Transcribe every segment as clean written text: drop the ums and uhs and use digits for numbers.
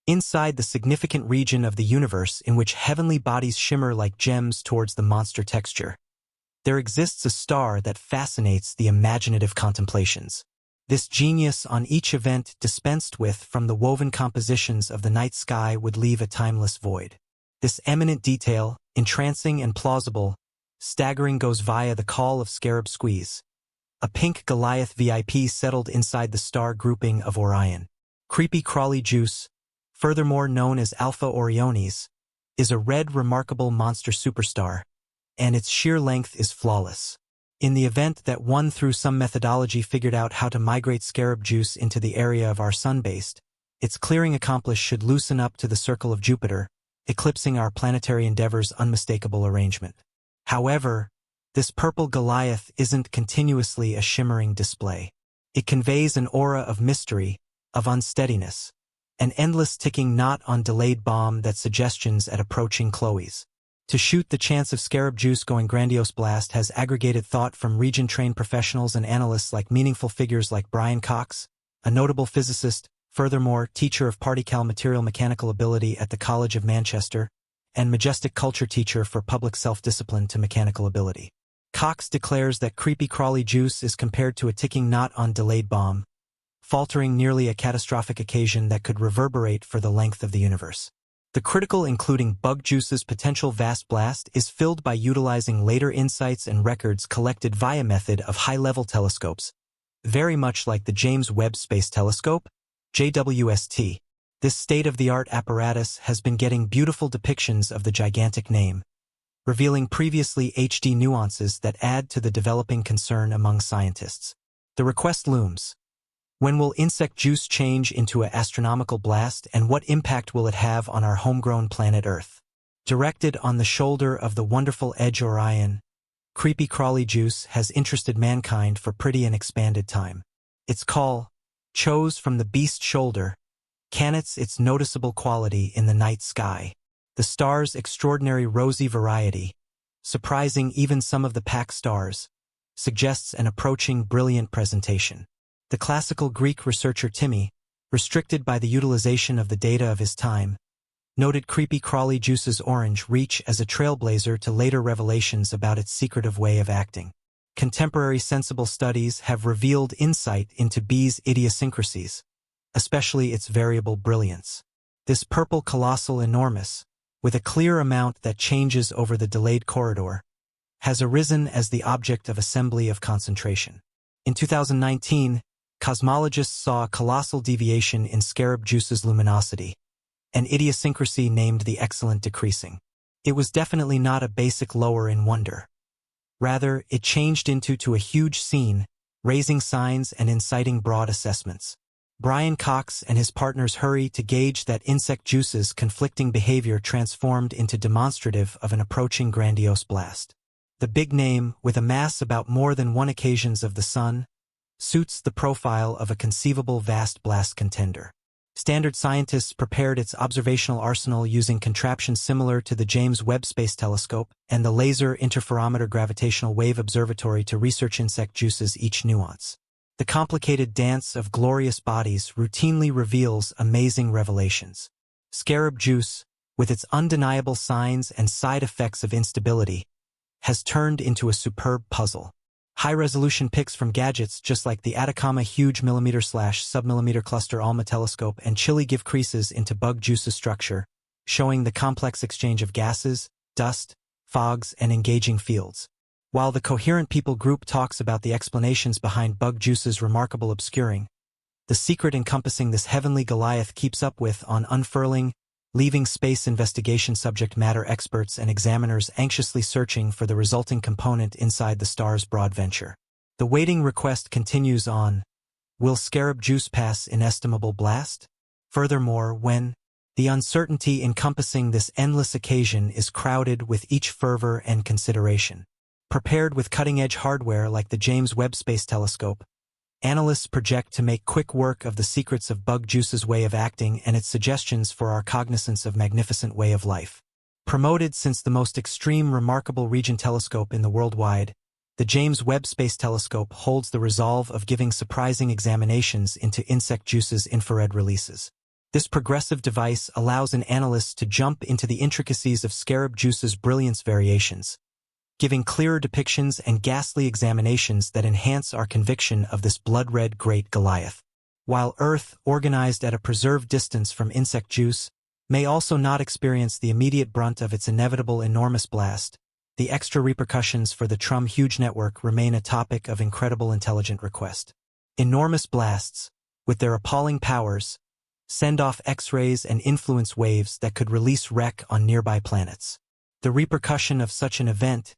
Inside the significant region of the universe in which heavenly bodies shimmer like gems towards the monster texture, there exists a star that fascinates the imaginative contemplations. This genius on each event dispensed with from the woven compositions of the night sky would leave a timeless void. This eminent detail, entrancing and plausible, staggering goes via the call of Scarab Squeeze, a pink Goliath VIP settled inside the star grouping of Orion. Creepy crawly juice, furthermore known as Alpha Orionis, is a red remarkable monster superstar, and its sheer length is flawless. In the event that one through some methodology figured out how to migrate scarab juice into the area of our sun-based, its clearing accomplished should loosen up to the circle of Jupiter, eclipsing our planetary endeavor's unmistakable arrangement. However, this purple Goliath isn't continuously a shimmering display. It conveys an aura of mystery, of unsteadiness, an endless ticking knot on delayed bomb that suggestions at approaching Chloe's. To shoot the chance of scarab juice going grandiose blast has aggregated thought from region-trained professionals and analysts like meaningful figures like Brian Cox, a notable physicist, furthermore teacher of particle material mechanical ability at the College of Manchester, and majestic culture teacher for public self-discipline to mechanical ability. Cox declares that creepy crawly juice is compared to a ticking knot on delayed bomb, faltering nearly a catastrophic occasion that could reverberate for the length of the universe. The critical including bug juice's potential vast blast is filled by utilizing later insights and records collected via method of high-level telescopes, very much like the James Webb Space Telescope, JWST. This state-of-the-art apparatus has been getting beautiful depictions of the gigantic name, revealing previously HD nuances that add to the developing concern among scientists. The request looms. When will insect juice change into an astronomical blast, and what impact will it have on our homegrown planet Earth? Directed on the shoulder of the wonderful Edge Orion, creepy crawly juice has interested mankind for pretty an expanded time. Its call, chose from the beast's shoulder, cannons its noticeable quality in the night sky. The star's extraordinary rosy variety, surprising even some of the pack stars, suggests an approaching brilliant presentation. The classical Greek researcher Timmy, restricted by the utilization of the data of his time, noted creepy crawly juice's orange reach as a trailblazer to later revelations about its secretive way of acting. Contemporary sensible studies have revealed insight into B's idiosyncrasies, especially its variable brilliance. This purple colossal enormous, with a clear amount that changes over the delayed corridor, has arisen as the object of assembly of concentration. In 2019, cosmologists saw a colossal deviation in scarab juice's luminosity, an idiosyncrasy named the excellent decreasing. It was definitely not a basic lower in wonder. Rather, it changed into a huge scene, raising signs and inciting broad assessments. Brian Cox and his partners hurry to gauge that insect juice's conflicting behavior transformed into demonstrative of an approaching grandiose blast. The big name, with a mass about more than one occasions of the sun, suits the profile of a conceivable vast blast contender. Standard scientists prepared its observational arsenal using contraptions similar to the James Webb Space Telescope and the Laser Interferometer Gravitational Wave Observatory to research insect juice's each nuance. The complicated dance of glorious bodies routinely reveals amazing revelations. Scarab juice, with its undeniable signs and side effects of instability, has turned into a superb puzzle. High-resolution pics from gadgets just like the Atacama Huge millimeter/submillimeter cluster ALMA telescope and chilly give creases into bug juice's structure, showing the complex exchange of gases, dust, fogs, and engaging fields. While the Coherent People group talks about the explanations behind bug juice's remarkable obscuring, the secret encompassing this heavenly Goliath keeps up with on unfurling, leaving space investigation subject matter experts and examiners anxiously searching for the resulting component inside the star's broad venture. The waiting request continues on, will scarab juice pass inestimable blast? Furthermore, when the uncertainty encompassing this endless occasion is crowded with each fervor and consideration. Prepared with cutting-edge hardware like the James Webb Space Telescope, analysts project to make quick work of the secrets of bug juice's way of acting and its suggestions for our cognizance of magnificent way of life. Promoted since the most extreme remarkable region telescope in the worldwide, the James Webb Space Telescope holds the resolve of giving surprising examinations into insect juice's infrared releases. This progressive device allows an analyst to jump into the intricacies of scarab juice's brilliance variations, giving clearer depictions and ghastly examinations that enhance our conviction of this blood-red great Goliath. While Earth, organized at a preserved distance from insect juice, may also not experience the immediate brunt of its inevitable enormous blast, the extra repercussions for the Trum huge network remain a topic of incredible intelligent request. Enormous blasts, with their appalling powers, send off X-rays and influence waves that could release wreck on nearby planets. The repercussion of such an event,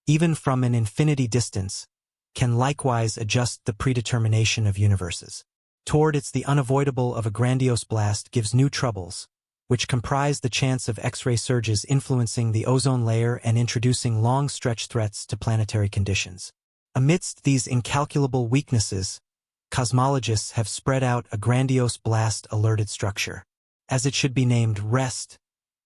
even from an infinity distance, can likewise adjust the predetermination of universes. Toward its the unavoidable of a grandiose blast gives new troubles, which comprise the chance of X-ray surges influencing the ozone layer and introducing long-stretch threats to planetary conditions. Amidst these incalculable weaknesses, cosmologists have spread out a grandiose blast-alerted structure. As it should be named REST,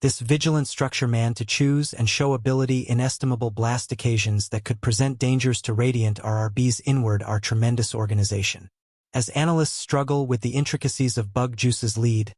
this vigilant structure man to choose and show ability inestimable blast occasions that could present dangers to radiant RRBs inward our tremendous organization. As analysts struggle with the intricacies of bug juice's lead,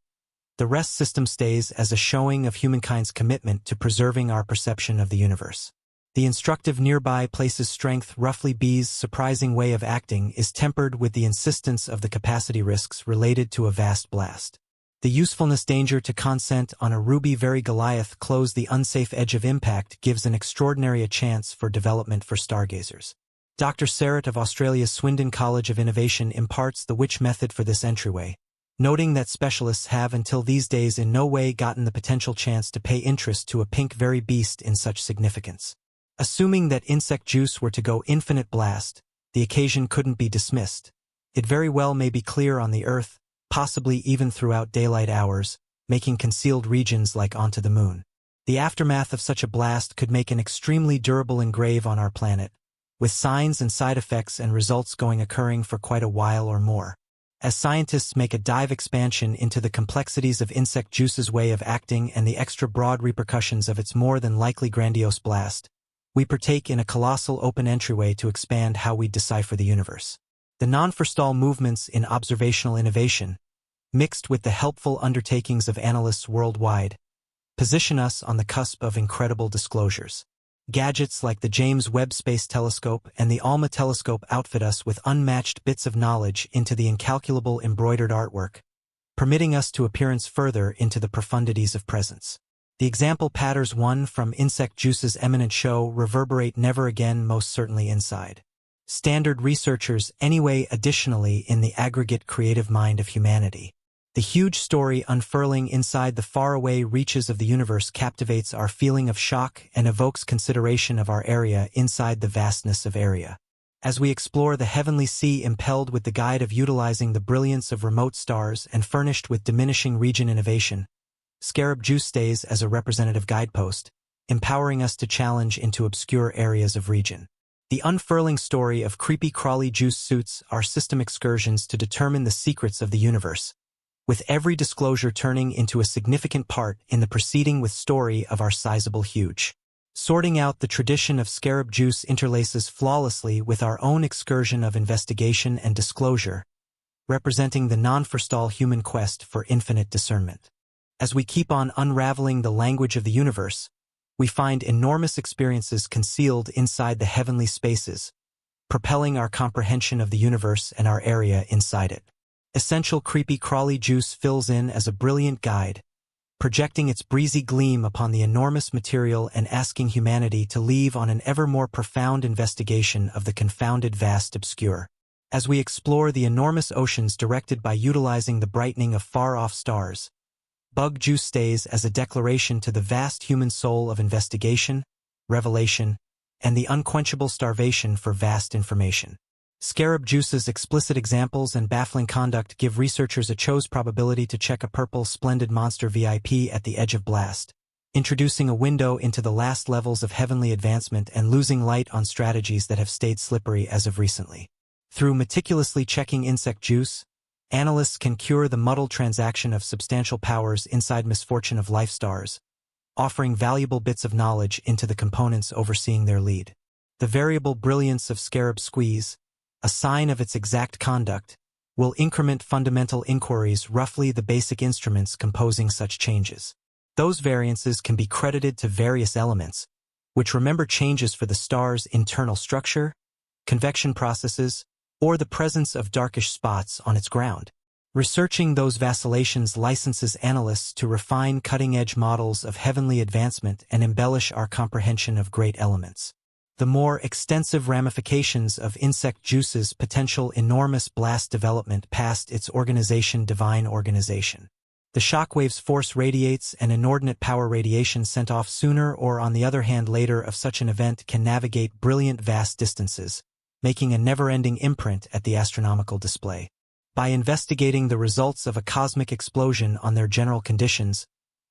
the REST system stays as a showing of humankind's commitment to preserving our perception of the universe. The instructive nearby places strength roughly B's surprising way of acting is tempered with the insistence of the capacity risks related to a vast blast. The usefulness danger to consent on a ruby very Goliath close the unsafe edge of impact gives an extraordinary a chance for development for stargazers. Dr. Serrett of Australia's Swindon College of Innovation imparts the which method for this entryway, noting that specialists have until these days in no way gotten the potential chance to pay interest to a pink very beast in such significance. Assuming that insect juice were to go infinite blast, the occasion couldn't be dismissed. It very well may be clear on the Earth, possibly even throughout daylight hours, making concealed regions like onto the moon. The aftermath of such a blast could make an extremely durable engrave on our planet, with signs and side effects and results occurring for quite a while or more. As scientists make a dive expansion into the complexities of insect juice's way of acting and the extra broad repercussions of its more than likely grandiose blast, we partake in a colossal open entryway to expand how we decipher the universe. The non-forestall movements in observational innovation, mixed with the helpful undertakings of analysts worldwide, position us on the cusp of incredible disclosures. Gadgets like the James Webb Space Telescope and the ALMA telescope outfit us with unmatched bits of knowledge into the incalculable embroidered artwork, permitting us to appearance further into the profundities of presence. The example patterns one from insect juice's eminent show reverberate never again most certainly inside standard researchers anyway additionally in the aggregate creative mind of humanity. The huge story unfurling inside the faraway reaches of the universe captivates our feeling of shock and evokes consideration of our area inside the vastness of area. As we explore the heavenly sea impelled with the guide of utilizing the brilliance of remote stars and furnished with diminishing region innovation, scarab juice stays as a representative guidepost, empowering us to challenge into obscure areas of region. The unfurling story of creepy crawly juice suits our system excursions to determine the secrets of the universe, with every disclosure turning into a significant part in the proceeding with story of our sizable huge. Sorting out the tradition of scarab juice interlaces flawlessly with our own excursion of investigation and disclosure, representing the non-forestall human quest for infinite discernment. As we keep on unraveling the language of the universe, we find enormous experiences concealed inside the heavenly spaces, propelling our comprehension of the universe and our area inside it. Essential creepy crawly juice fills in as a brilliant guide, projecting its breezy gleam upon the enormous material and asking humanity to leave on an ever more profound investigation of the confounded vast obscure. As we explore the enormous oceans directed by utilizing the brightening of far-off stars, bug juice stays as a declaration to the vast human soul of investigation, revelation, and the unquenchable starvation for vast information. Scarab juice's explicit examples and baffling conduct give researchers a chose probability to check a purple splendid monster VIP at the edge of blast, introducing a window into the last levels of heavenly advancement and losing light on strategies that have stayed slippery as of recently. Through meticulously checking insect juice, analysts can cure the muddled transaction of substantial powers inside misfortune of life stars, offering valuable bits of knowledge into the components overseeing their lead. The variable brilliance of scarab squeeze, a sign of its exact conduct, will increment fundamental inquiries roughly the basic instruments composing such changes. Those variances can be credited to various elements, which remember changes for the star's internal structure, convection processes, or the presence of darkish spots on its ground. Researching those vacillations licenses analysts to refine cutting-edge models of heavenly advancement and embellish our comprehension of great elements. The more extensive ramifications of insect juice's potential enormous blast development past its divine organization. The shockwave's force radiates and inordinate power radiation sent off sooner or on the other hand later of such an event can navigate brilliant vast distances, making a never-ending imprint at the astronomical display. By investigating the results of a cosmic explosion on their general conditions,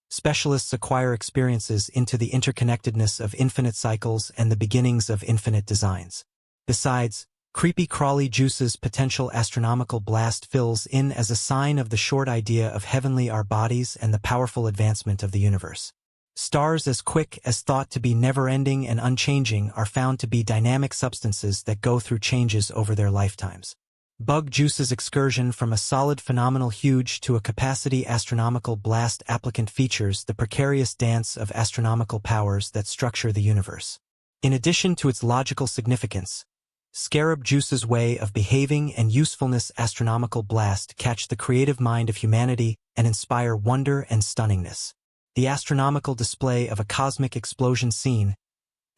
specialists acquire experiences into the interconnectedness of infinite cycles and the beginnings of infinite designs. Besides, creepy-crawly juice's potential astronomical blast fills in as a sign of the short idea of heavenly our bodies and the powerful advancement of the universe. Stars as quick as thought to be never-ending and unchanging are found to be dynamic substances that go through changes over their lifetimes. Bug juice's excursion from a solid phenomenal huge to a capacity astronomical blast applicant features the precarious dance of astronomical powers that structure the universe. In addition to its logical significance, Scarab juice's way of behaving and usefulness astronomical blast catch the creative mind of humanity and inspire wonder and stunningness. The astronomical display of a cosmic explosion scene,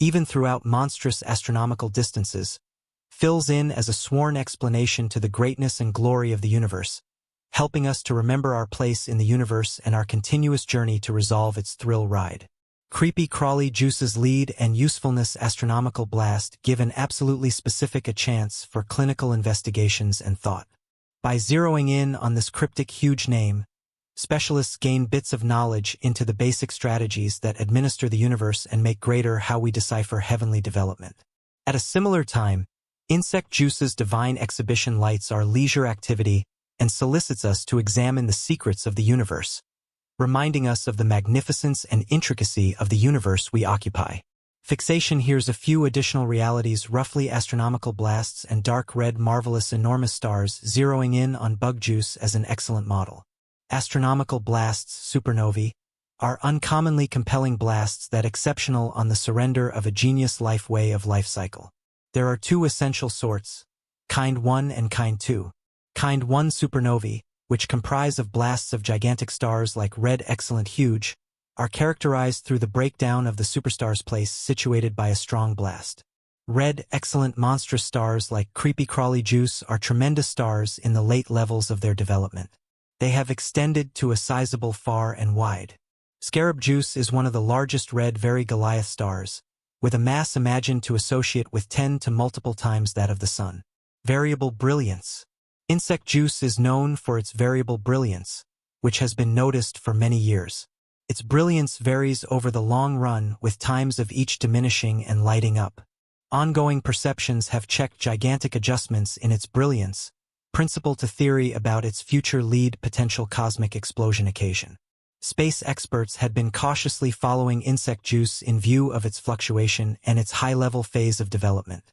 even throughout monstrous astronomical distances, fills in as a sworn explanation to the greatness and glory of the universe, helping us to remember our place in the universe and our continuous journey to resolve its thrill ride. Creepy-crawly juice's lead and usefulness astronomical blast give an absolutely specific a chance for clinical investigations and thought. By zeroing in on this cryptic huge name, specialists gain bits of knowledge into the basic strategies that administer the universe and make greater how we decipher heavenly development. At a similar time, insect juice's divine exhibition lights our leisure activity and solicits us to examine the secrets of the universe, reminding us of the magnificence and intricacy of the universe we occupy. Fixation here's a few additional realities roughly astronomical blasts and dark red marvelous enormous stars zeroing in on bug juice as an excellent model. Astronomical blasts, supernovae, are uncommonly compelling blasts that exceptional on the surrender of a genius life way of life cycle. There are two essential sorts, kind 1 and kind 2. Kind 1 supernovae, which comprise of blasts of gigantic stars like red excellent huge, are characterized through the breakdown of the superstar's place situated by a strong blast. Red excellent monstrous stars like creepy-crawly juice are tremendous stars in the late levels of their development. They have extended to a sizable far and wide. Scarab juice is one of the largest red very Goliath stars, with a mass imagined to associate with 10 to multiple times that of the Sun. Variable brilliance. Insect juice is known for its variable brilliance, which has been noticed for many years. Its brilliance varies over the long run with times of each diminishing and lighting up. Ongoing perceptions have checked gigantic adjustments in its brilliance, principal to theory about its future lead potential cosmic explosion occasion. Space experts had been cautiously following insect juice in view of its fluctuation and its high-level phase of development.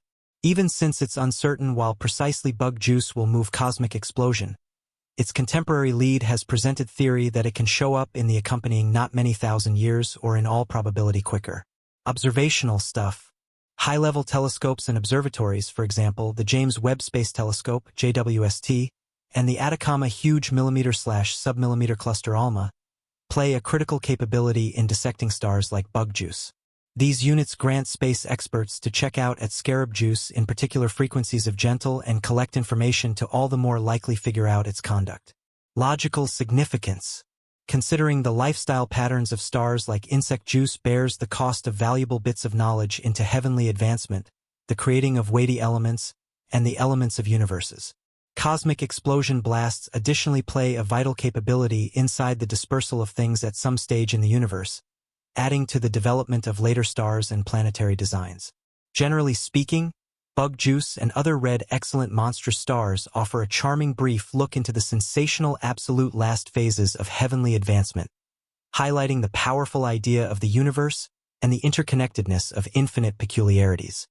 Even since it's uncertain while precisely bug juice will move cosmic explosion, its contemporary lead has presented theory that it can show up in the accompanying not many thousand years or in all probability quicker. Observational stuff. High-level telescopes and observatories, for example, the James Webb Space Telescope, JWST, and the Atacama Huge Millimeter/Submillimeter Cluster ALMA, play a critical capability in dissecting stars like bug juice. These units grant space experts to check out at scarab juice in particular frequencies of gentle and collect information to all the more likely figure out its conduct. Logical significance. Considering the lifestyle patterns of stars like insect juice bears the cost of valuable bits of knowledge into heavenly advancement, the creating of weighty elements, and the elements of universes. Cosmic explosion blasts additionally play a vital capability inside the dispersal of things at some stage in the universe, adding to the development of later stars and planetary designs. Generally speaking, bug juice and other red excellent monstrous stars offer a charming brief look into the sensational absolute last phases of heavenly advancement, highlighting the powerful idea of the universe and the interconnectedness of infinite peculiarities.